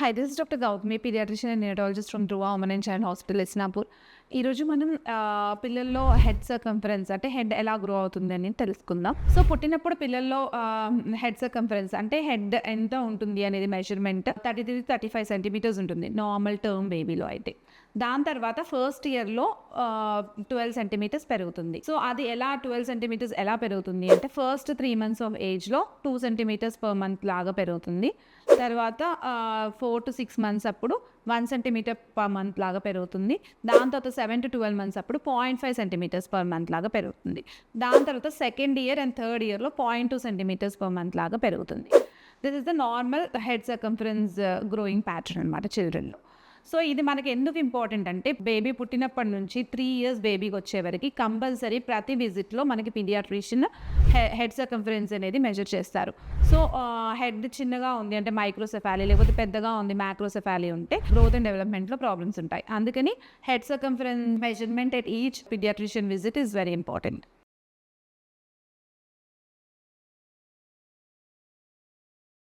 Hi, this is Dr. Gautami, pediatrician and neonatologist from Dhruva Women and Child Hospital, Isnapur. ఈరోజు మనం పిల్లల్లో head circumference అంటే head ఎలా grow అవుతుంది అని తెలుసుకుందాం. సో పుట్టినప్పుడు పిల్లల్లో హెడ్ సర్కంఫరెన్స్ అంటే హెడ్ ఎంత ఉంటుంది అనేది మెజర్మెంట్ 33-35 సెంటీమీటర్స్ ఉంటుంది నార్మల్ టర్మ్ బేబీలో అయితే. దాని తర్వాత ఫస్ట్ ఇయర్లో 12 సెంటీమీటర్స్ పెరుగుతుంది. సో అది ఎలా 12 సెంటీమీటర్స్ ఎలా పెరుగుతుంది అంటే ఫస్ట్ 3 months ఆఫ్ ఏజ్లో 2 సెంటీమీటర్స్ పర్ మంత్ లాగా పెరుగుతుంది. తర్వాత 4 to 6 months అప్పుడు 1 సెంటీమీటర్ పర్ మంత్ లాగా పెరుగుతుంది. దాని తర్వాత 7 to 12 months అప్పుడు 0.5 సెంటీమీటర్స్ పర్ మంత్ లాగా పెరుగుతుంది. దాని తర్వాత సెకండ్ ఇయర్ అండ్ థర్డ్ ఇయర్లో 0.2 సెంటీమీటర్స్ పర్ మంత్ లాగా పెరుగుతుంది. This is the normal head circumference growing pattern అనమాట చిల్డ్రన్లో. సో ఇది మనకి ఎందుకు ఇంపార్టెంట్ అంటే బేబీ పుట్టినప్పటి నుంచి 3 years బేబీకి వచ్చేవరకు కంపల్సరీ ప్రతి విజిట్లో మనకి పీడియాట్రిషియన్ హెడ్ సర్కంఫరెన్స్ అనేది మెజర్ చేస్తారు. సో హెడ్ చిన్నగా ఉంది అంటే మైక్రోసెఫాలీ, లేకపోతే పెద్దగా ఉంది మ్యాక్రోసెఫాలీ ఉంటే గ్రోత్ అండ్ డెవలప్మెంట్లో ప్రాబ్లమ్స్ ఉంటాయి. అందుకని head circumference measurement at each paediatrician visit is very important.